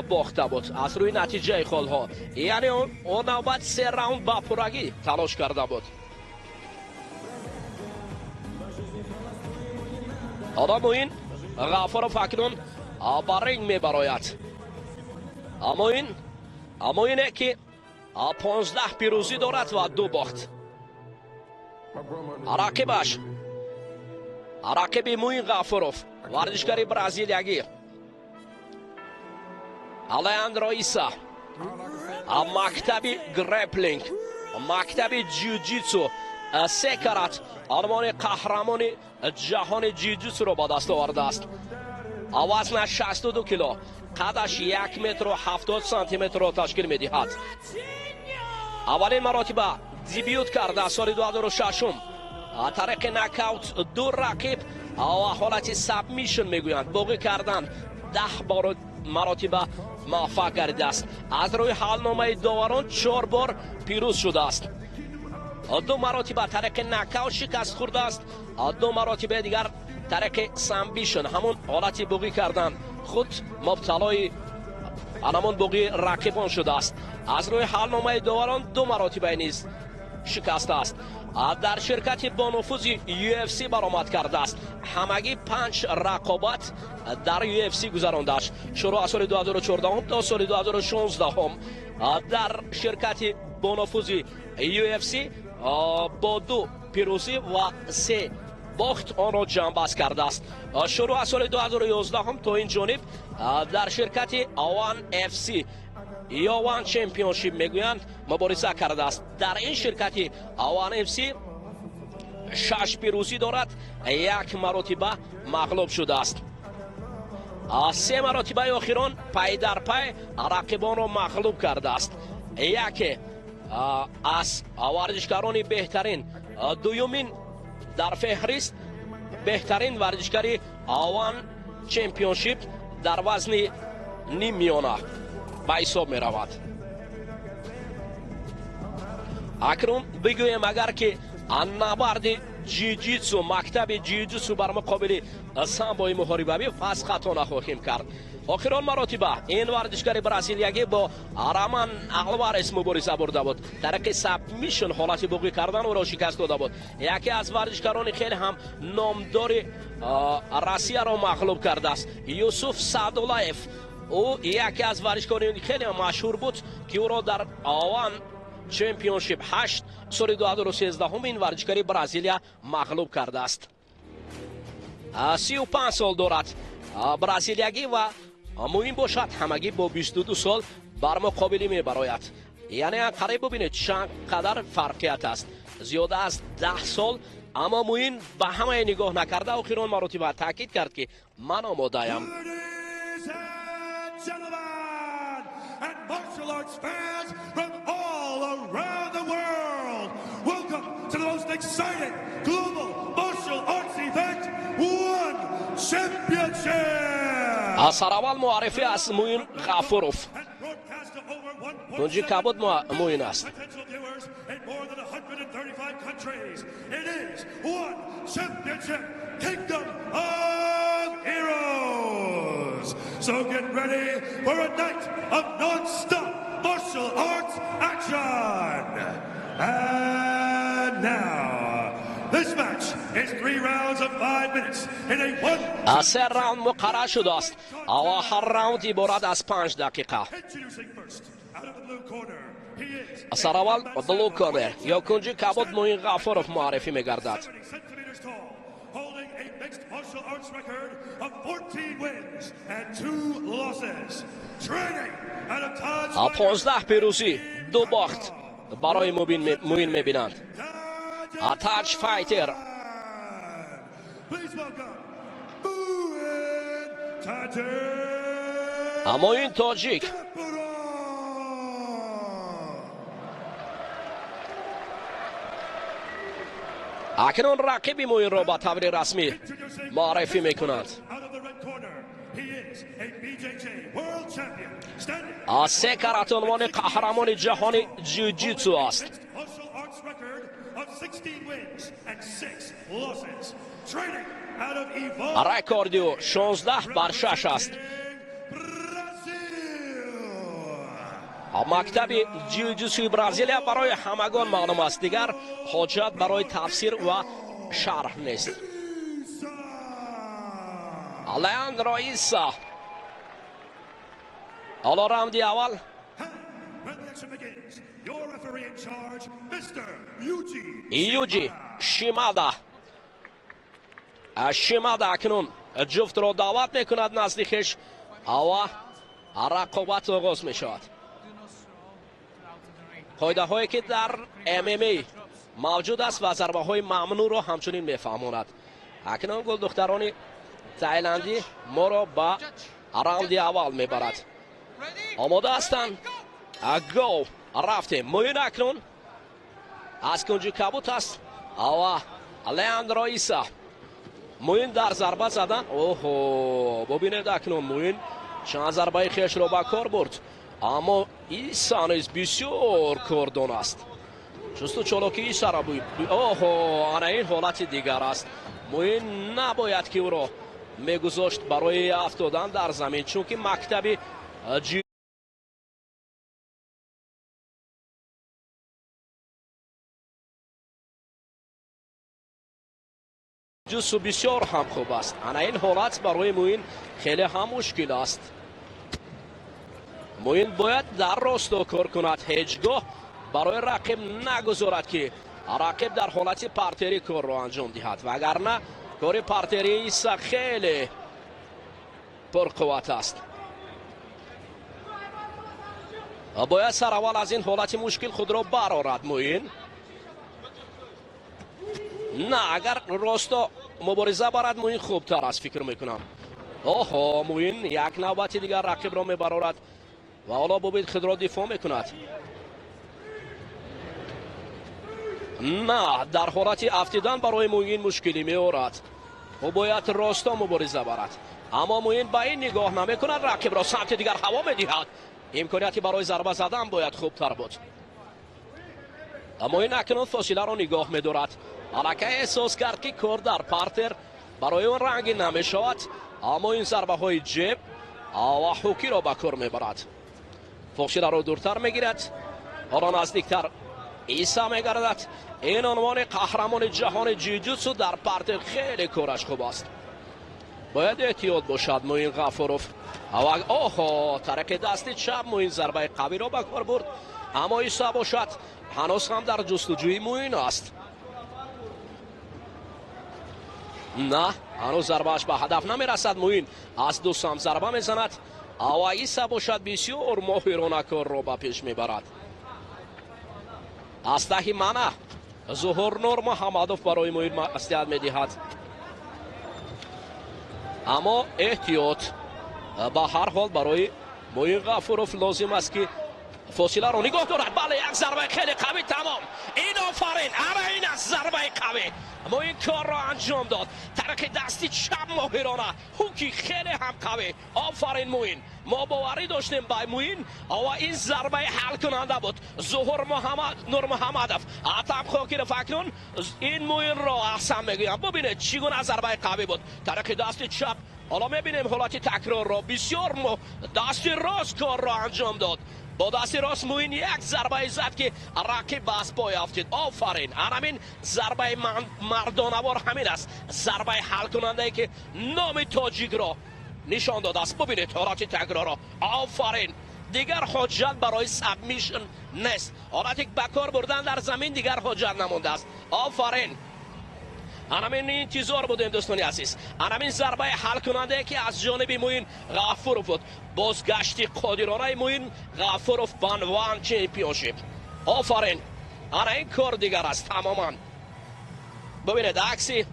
باخته بود از روی نتیجه خالها. یعنی اون نوبت 3 راوند با پرگی تلاش کرده بود. حالا موین غفورов اکنون با رینگ میبراید. موینه که 15 پیروزی دارد و 2 باخت. رقیب موین غفورов ورزشکار برزیلیایی Alejandro Isa مکتب گرپلینگ، مکتب جیوجیتسو 3 کرات آلمان قهرمان جهان جیوجیتسو رو با دست آورده است. وزن 62 کیلو، قدش 1 متر و 70 سانتی متر را تشکیل می‌دهد. اولین مراتبه دیبیوت کرده سال 2006 طریق نکاوت 2 رقیب و حالت سابمیشن میگویند باقی کردن 10 بار مراتبه موفق گردیده است. از روی حالنامه داوران 4 بار پیروز شده است. 2 مراتبه طریق نکاوت شکست خورده است. 2 مراتبه دیگر طریق سابمیشن همون حالت باقی کردن خود مبتلای همون باقی رقیبان شده است. از روی حالنامه داوران 2 مراتبه نیز شکست است. در شرکت با نفوذ UFC برآمد کرده است. همگی 5 رقابت در UFC گذرانده است. شروع از سال 2014 تا سال 2016 در شرکت با نفوذ UFC با 2 پیروزی و 3 باخت آن را جنببست کرده است. شروع از سال 2011 تا این جانب در شرکت آوان FC یا وان چمپیونشیپ میگویند مبارزه کرده است. در این شرکت آوان FC 6 پیروزی دارد، 1 مراتبه مغلوب شده است. 3 مراتبه آخران پی در پی رقیبان را مغلوب کرده است. یک از ورزشکاران بهترین، دومین در فهرست بهترین ورزشکاری آوان چمپیونشیپ در وزن نیم میانه به حساب می رود. اکنون بگویم اگر که نبرد جیوجیتسو، مکتب جیوجیتسو بر مقابل سامبوی محاربه پس خطا نخواهیم کرد. آخران مراتبه این ورزشکار برزیلیایی با رامان آلوارز مبارزه برده بود. طریق سابمیشن حالت باقی کردن او را شکست داده بود. یکی از ورزشکاران خیلی هم نامدار روسیه را مغلوب کرده است. یوسف سعدالله‌یف او یکی از ورزشکاران خیلی مشهور بود که او را در آوان چمپیونشیپ 8 سال 2013 این ورزشکاری برزیلیا مغلوب کرده است. 35 سال دارد برزیلیایی و مهم باشد همگی با 22 سال بر مقابله می براید. یعنی قریب ببینید چند قدر فرقیت است، زیاده از 10 سال. اما موین به همه نگاه نکرده آخران مراتبه تاکید کرد که من آماده‌ام. And martial arts fans from all around the world, welcome to the most exciting global martial arts event, One Championship. سرآول معرفی از موین غفورov. کنجی کبود موین است. It is One Championship, Kingdom of Heroes. So get ready for a night of non-stop martial arts action. And now, this match is 3 rounds of 5 minutes in a one. 3 راوند مقرر شده است و هر راوند عبارت از 5 دقیقه. سرآول بلو کورنر یا کنجی کبود موین غفورov معرفی می‌گردد. Holding a mixed martial arts record of 14 wins and 2 losses. Training at a Taj 15 پیروزی 2 باخت برای موین می‌بینند. تاج فایتر. Please welcome Muin Taji. موین تاجیک. اکنون رقیب موین را با طور رسمی معرفی میکنند. 3 کرات عنوان قهرمان جهان جیوجیتسو است. رکوردی 16 بر 6 است. مکتب جیوجیتسوی برزیلیا برای همگان معلوم است، دیگر حاجت برای تفسیر و شرح نیست. Leandro Issa. حالا راوندی اول یوجی شیمادا. شیمادا اکنون جفت را دعوت میکند نزدیکش و رقابت آغاز میشود. قاعده هایی که در MMA موجود است و ضربه های ممنوع را همچنین میفهماند. اکنون گل دختران تایلندی ما را به راوند اول میبرد. آماده هستند. گو رفتیم. موین اکنون از کنجی کبوت است و لیاندرو ایسا. موین در ضربه زدن. اوهو ببینید اکنون موین چند ضربه خیش را به کار برد، اما ایسا نیز بسیار کاردان است. جستو چالاکی ایسا را اوهو آن این حالت دیگر است. موین نباید که او را میگذاشت برای افتادن در زمین، چون که مکتب جوجیتسو بسیار هم خوب است. انا این حالت برای موین خیلی هم مشکل است. موین باید در راستا کار کند، هیچگاه برای رقیب نگذارد که رقیب در حالت پارتری کار را انجام دهد، وگرنه کار پارتری ایسا خیلی پرقوت است. باید سر اول از این حالت مشکل خود را برآورد موین. نه، اگر راستا مبارزه برد موین خوبتر است فکر میکنم. اوه موین یک نوبت دیگر رقیب را میبرارد و حالا ببینید خود را دفاع میکند. نه، در حالت افتیدن برای موین مشکلی میآورد و باید راستا مبارزه برد، اما موین به این نگاه نمیکند، رقیب را سمت دیگر هوا میدهد. امکانیتی برای ضربه زدن باید خوبتر بود. اما این اکنون فاصله را نگاه میدارد. الکی احساس کرد که کار در پارتر برای اون رنگی نمیشود، اما این ضربه های جیب و حوکی را به کار میبرد. فاصله را دورتر میگیرد، حالا نزدیکتر ایسا میگردد. این عنوان قهرمان جهان جیوجیتسو در پارتر خیلی کارش خوب است. باید احتیاط باشد موین غفاروف. اوه ترک دست چپ موین ضربه قوی را به کار برد، اما ایسا باشد هنوز هم در جستجوی موین است. نه، هنوز ضربهش به هدف نمیرسد. موین از دو سم ضربه میزند و ایسا باشد بسیار ماهرانه کار را به پیش میبرد. از ته منع ظهور نور محمدوف برای موین مصلحت میدهد، اما احتیاط به هر حال برای موین غفاروف لازم است که فاصله رو نگاه دارد. بله، یک ضربه خیلی قوی تمام. این آفرین، این از ضربه قوی موین کار را انجام داد. ترک دستی چپ ماهرانه، هوکی خیلی هم قوی. آفرین موین، ما باوری داشتیم به موین و این ضربه حل کننده بود. ظهور نور محمدوف عطب خاکر فکنون این موین را احسن میگویم. ببینید چگونه ضربه قوی بود. ترک دست چپ. حالا میبینیم حالت تکرار را. بسیار دست راست کار را انجام داد. با دست راست موین یک ضربه زد که رقیب بس پای افتید. آفرین، همین ضربه مردانوار همین است، ضربه حل کننده که نام تاجیک را نشان داده است. ببینید حالت تکرار را. آفرین، دیگر حاجت برای سابمیشن نیست. حالت بکار بردن در زمین دیگر حاجت نمونده است. آفرین، همین انتظار بودیم دوستانی عزیز. همین ضربه حل کننده که از جانب موین غفاروف بود. بازگشت قادرانه موین غفاروف به عنوان چمپیونشیپ. آفرین، این کار دیگر است تماما. ببینید عکسی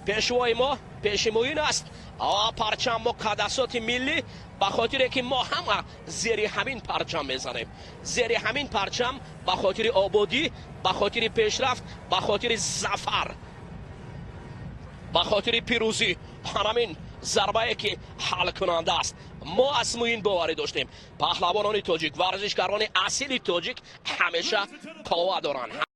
پیشوای ما پیش موین است و پرچم مقدسات ملی، به خاطر که ما هم زیر همین پرچم میزنیم. زیر همین پرچم به خاطر آبادی، به خاطر پیشرفت، به خاطر ظفر، به خاطر پیروزی. همین ضربه که حل کننده است. ما از موین باوری داشتیم. پهلوانان تاجیک، ورزشکاران اصیل تاجیک همیشه قوه دارند.